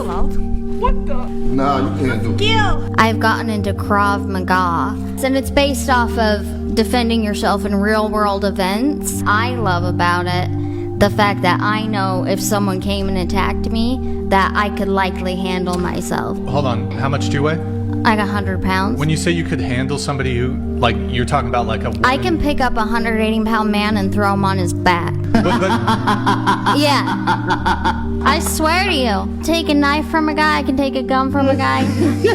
allowed? What the? Nah, you can't do it. I've gotten into Krav Maga, and it's based off of defending yourself in real world events. I love about it the fact that I know if someone came and attacked me, that I could likely handle myself. Hold on, how much do you weigh? Like 100 pounds. When you say you could handle somebody who, like, you're talking about like a woman? I can pick up a 180-pound man and throw him on his back. Yeah. I swear to you. Take a knife from a guy, I can take a gun from a guy.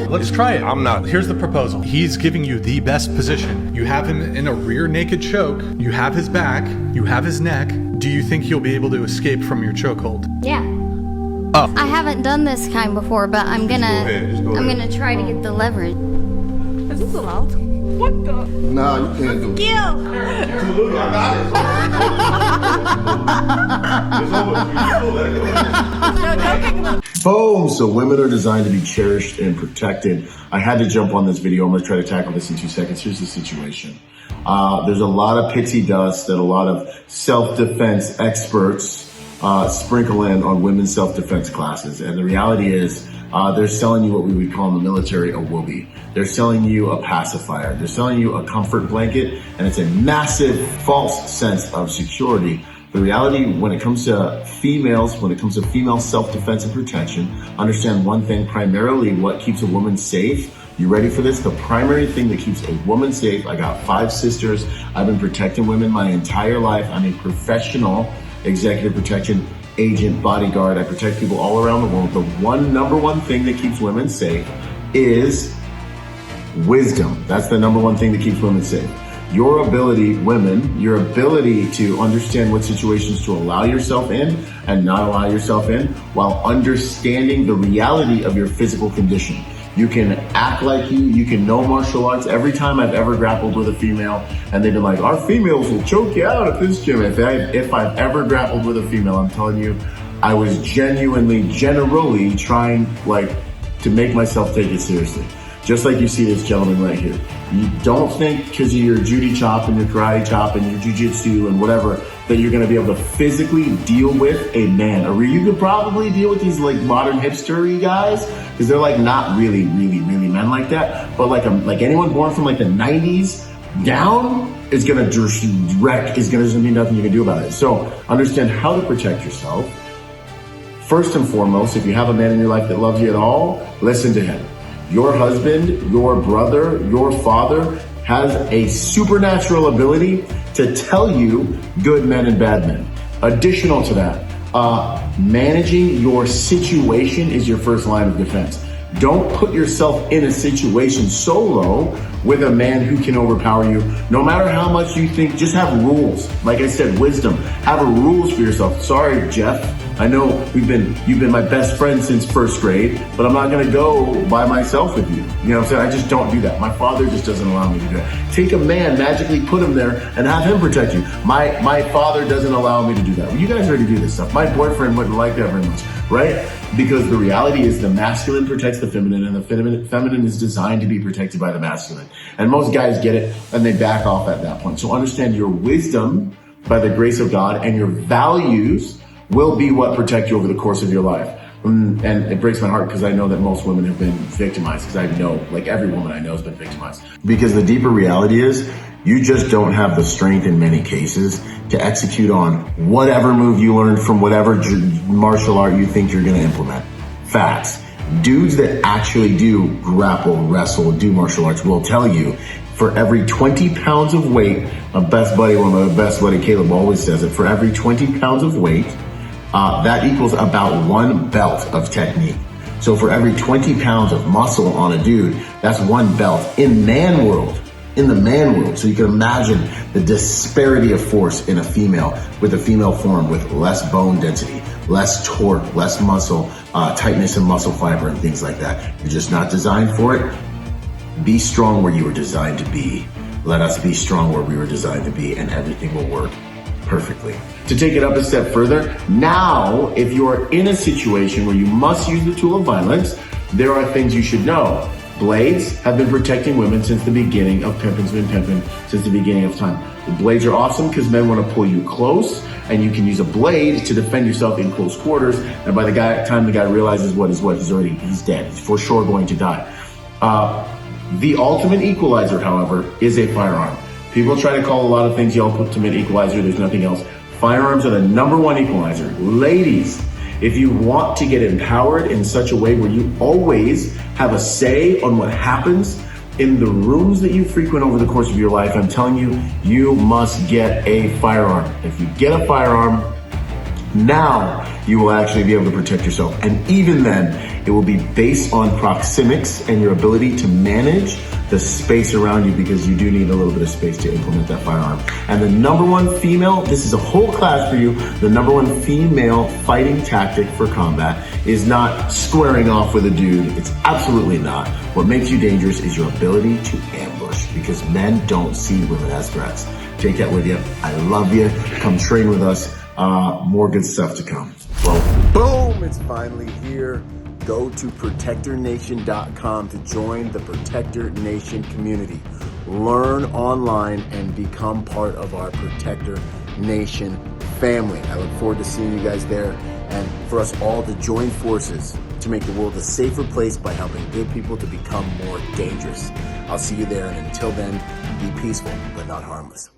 Let's try it. I'm not. Here's the proposal. He's giving you the best position. You have him in a rear naked choke. You have his back. You have his neck. Do you think he'll be able to escape from your chokehold? Yeah. Oh. I haven't done this kind before, but I'm gonna Go ahead. I'm gonna try to get the leverage. Is this allowed? What the? Nah, you can't do it. Look, I got it. Boom! So women are designed to be cherished and protected. I had to jump on this video. I'm going to try to tackle this in 2 seconds. Here's the situation. There's a lot of pixie dust that a lot of self-defense experts sprinkle in on women's self-defense classes. And the reality is, they're selling you what we would call in the military a whoopee. They're selling you a pacifier. They're selling you a comfort blanket, and it's a massive false sense of security. The reality, when it comes to females, when it comes to female self-defense and protection, understand one thing, primarily what keeps a woman safe. You ready for this? The primary thing that keeps a woman safe, I got 5 sisters. I've been protecting women my entire life. I'm a professional executive protection agent, bodyguard. I protect people all around the world. The number one thing that keeps women safe is wisdom. That's the number one thing that keeps women safe. Your ability, women, your ability to understand what situations to allow yourself in and not allow yourself in while understanding the reality of your physical condition. You can act like you can know martial arts. Every time I've ever grappled with a female and they've been like, our females will choke you out at this gym. If I've ever grappled with a female, I'm telling you, I was generally trying to make myself take it seriously. Just like you see this gentleman right here. You don't think because of your Judy chop and your karate chop and your jujitsu and whatever that you're gonna be able to physically deal with a man. Or you could probably deal with these like modern hipster-y guys because they're like not really men like that. But like anyone born from like the 90s down is gonna just wreck, there's gonna be nothing you can do about it. So understand how to protect yourself. First and foremost, if you have a man in your life that loves you at all, listen to him. Your husband, your brother, your father has a supernatural ability to tell you good men and bad men. Additional to that, managing your situation is your first line of defense. Don't put yourself in a situation solo with a man who can overpower you. No matter how much you think, just have rules. Like I said, wisdom. Have rules for yourself. Sorry, Jeff. I know you've been my best friend since 1st grade, but I'm not gonna go by myself with you. You know what I'm saying? I just don't do that. My father just doesn't allow me to do that. Take a man, magically put him there, and have him protect you. My father doesn't allow me to do that. Well, you guys already do this stuff. My boyfriend wouldn't like that very much, right? Because the reality is the masculine protects the feminine, and the feminine is designed to be protected by the masculine. And most guys get it, and they back off at that point. So understand your wisdom by the grace of God and your values will be what protect you over the course of your life. And it breaks my heart because I know that most women have been victimized, because I know, like every woman I know has been victimized. Because the deeper reality is you just don't have the strength in many cases to execute on whatever move you learned from whatever martial art you think you're gonna implement. Facts. Dudes that actually do grapple, wrestle, do martial arts will tell you for every 20 pounds of weight, one of my best buddy Caleb always says it, for every 20 pounds of weight, that equals about 1 belt of technique. So for every 20 pounds of muscle on a dude, that's 1 belt in man world, in the man world. So you can imagine the disparity of force in a female, with a female form with less bone density, less torque, less muscle, tightness and muscle fiber and things like that. You're just not designed for it. Be strong where you were designed to be. Let us be strong where we were designed to be, and everything will work perfectly. To take it up a step further, now, if you are in a situation where you must use the tool of violence, there are things you should know. Blades have been protecting women since the beginning of pimpin's been pimpin', since the beginning of time. The blades are awesome because men want to pull you close, and you can use a blade to defend yourself in close quarters. And by the time the guy realizes he's dead. He's for sure going to die. The ultimate equalizer, however, is a firearm. People try to call a lot of things the ultimate equalizer. There's nothing else. Firearms are the #1 equalizer. Ladies, if you want to get empowered in such a way where you always have a say on what happens in the rooms that you frequent over the course of your life, I'm telling you, you must get a firearm. If you get a firearm, now you will actually be able to protect yourself. And even then, it will be based on proxemics and your ability to manage the space around you, because you do need a little bit of space to implement that firearm. And the #1 female, this is a whole class for you, the #1 female fighting tactic for combat is not squaring off with a dude. It's absolutely not. What makes you dangerous is your ability to ambush, because men don't see women as threats. Take that with you. I love you. Come train with us. More good stuff to come. Well, boom, it's finally here. Go to protectornation.com to join the Protector Nation community. Learn online and become part of our Protector Nation family. I look forward to seeing you guys there, and for us all to join forces to make the world a safer place by helping good people to become more dangerous. I'll see you there, and until then, be peaceful but not harmless.